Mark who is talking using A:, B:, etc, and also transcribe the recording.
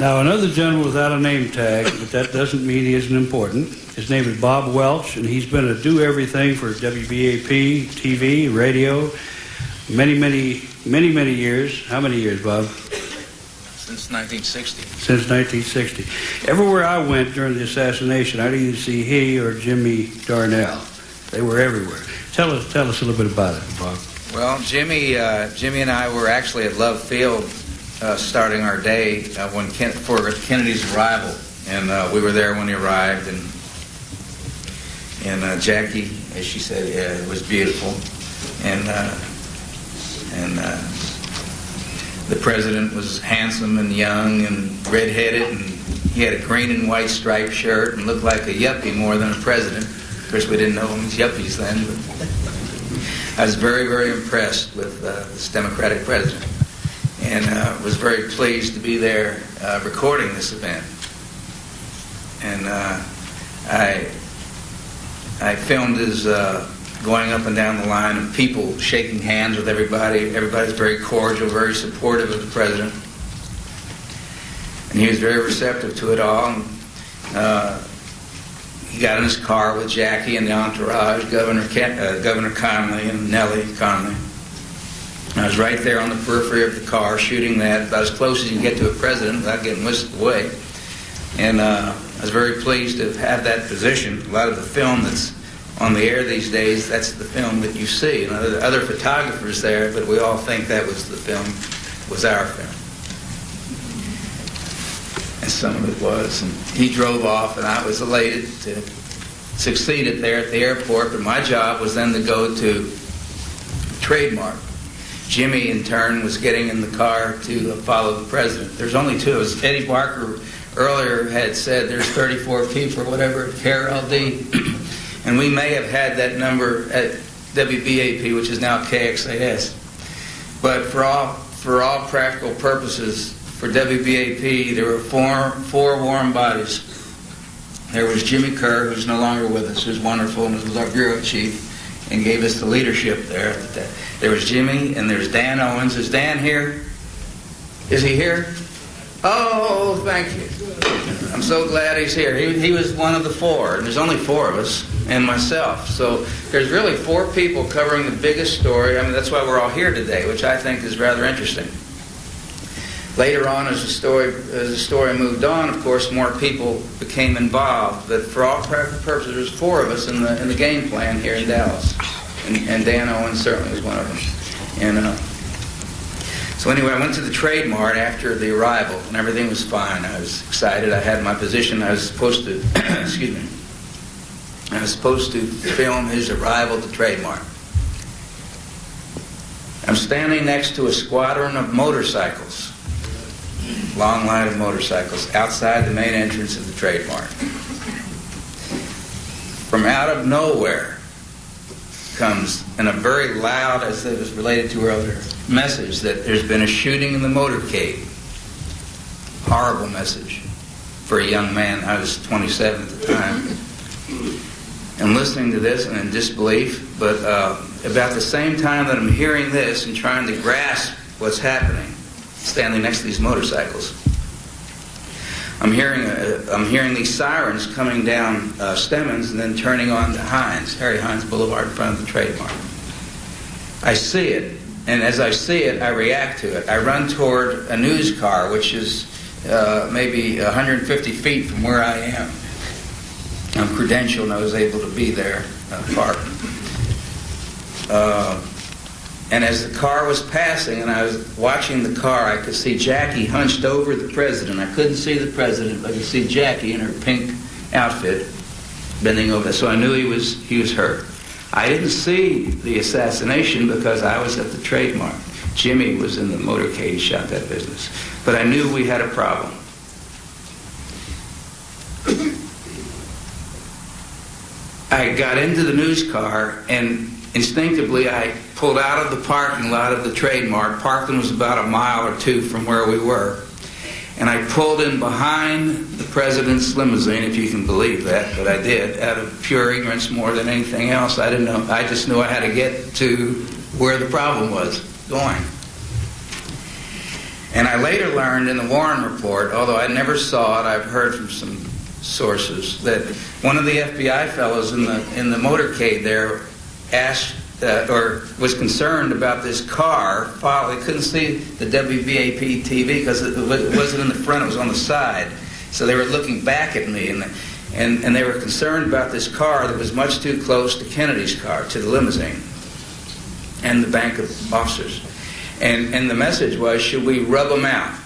A: Now, another gentleman without a name tag, but that doesn't mean he isn't important. His name is Bob Welch, and he's been a do-everything for WBAP, TV, radio, many years. How many years, Bob?
B: Since 1960.
A: Since 1960. Everywhere I went during the assassination, I'd either see he or Jimmy Darnell. They were everywhere. Tell us a little bit about it, Bob.
B: Well, Jimmy and I were actually at Love Field starting our day for Kennedy's arrival, and we were there when he arrived, and Jackie, as she said, it was beautiful, and the president was handsome and young and red-headed, and he had a green and white striped shirt and looked like a yuppie more than a president. Of course, we didn't know him as yuppies then, but I was very, very impressed with this Democratic president, and was very pleased to be there recording this event. And I filmed his going up and down the line of people shaking hands with everybody. Everybody's very cordial, very supportive of the president. And he was very receptive to it all. And, he got in his car with Jackie and the entourage, Governor Connolly and Nellie Connolly. I was right there on the periphery of the car shooting that, about as close as you can get to a president without getting whisked away. And I was very pleased to have that position. A lot of the film that's on the air these days, that's the film that you see. And other photographers there, but we all think that was the film, was our film. And some of it was. And he drove off, and I was elated to succeed it there at the airport. But my job was then to go to Trademark. Jimmy, in turn, was getting in the car to follow the president. There's only two. As Eddie Barker earlier had said, there's 34 people or whatever at KRLD. And we may have had that number at WBAP, which is now KXAS. But for all practical purposes, for WBAP, there were four warm bodies. There was Jimmy Kerr, who's no longer with us, who's wonderful, and was our bureau chief, and gave us the leadership there. There was Jimmy, and there's Dan Owens. Is Dan here? Is he here? Oh, thank you. I'm so glad he's here. He was one of the four, and there's only four of us, and myself. So there's really four people covering the biggest story. I mean, that's why we're all here today, which I think is rather interesting. Later on, as the story moved on, of course, more people became involved. But for all practical purposes, there's four of us in the game plan here in Dallas, and Dan Owens certainly was one of them. And so anyway, I went to the Trade Mart after the arrival, and everything was fine. I was excited. I had my position. I was supposed to, excuse me, I was supposed to film his arrival at the Trade Mart. I'm standing next to a squadron of motorcycles, long line of motorcycles, outside the main entrance of the Trade Mart. From out of nowhere comes, in a very loud, as it was related to earlier, message that there's been a shooting in the motorcade. Horrible message for a young man. I was 27 at the time. And listening to this and in disbelief, but about the same time that I'm hearing this and trying to grasp what's happening, standing next to these motorcycles, I'm hearing these sirens coming down Stemmons and then turning on to Harry Hines Boulevard in front of the Trade Mart. I see it, and as I see it, I react to it. I run toward a news car, which is maybe 150 feet from where I am. I'm credentialed, and I was able to be there parked. And as the car was passing and I was watching the car, I could see Jackie hunched over the president. I couldn't see the president, but I could see Jackie in her pink outfit bending over. So I knew he was hurt. I didn't see the assassination because I was at the Trade Mart. Jimmy was in the motorcade, shot that business. But I knew we had a problem. I got into the news car, and instinctively I pulled out of the parking lot of the Trade Mart. Parkland was about a mile or two from where we were. And I pulled in behind the president's limousine, if you can believe that, but I did, out of pure ignorance more than anything else. I didn't know. I just knew I had to get to where the problem was going. And I later learned in the Warren report, although I never saw it, I've heard from some sources, that one of the FBI fellows in the motorcade there asked or was concerned about this car. They couldn't see the WBAP TV because it wasn't in the front; it was on the side. So they were looking back at me, and they were concerned about this car that was much too close to Kennedy's car, to the limousine, and the bank of officers. And the message was, should we rub them out?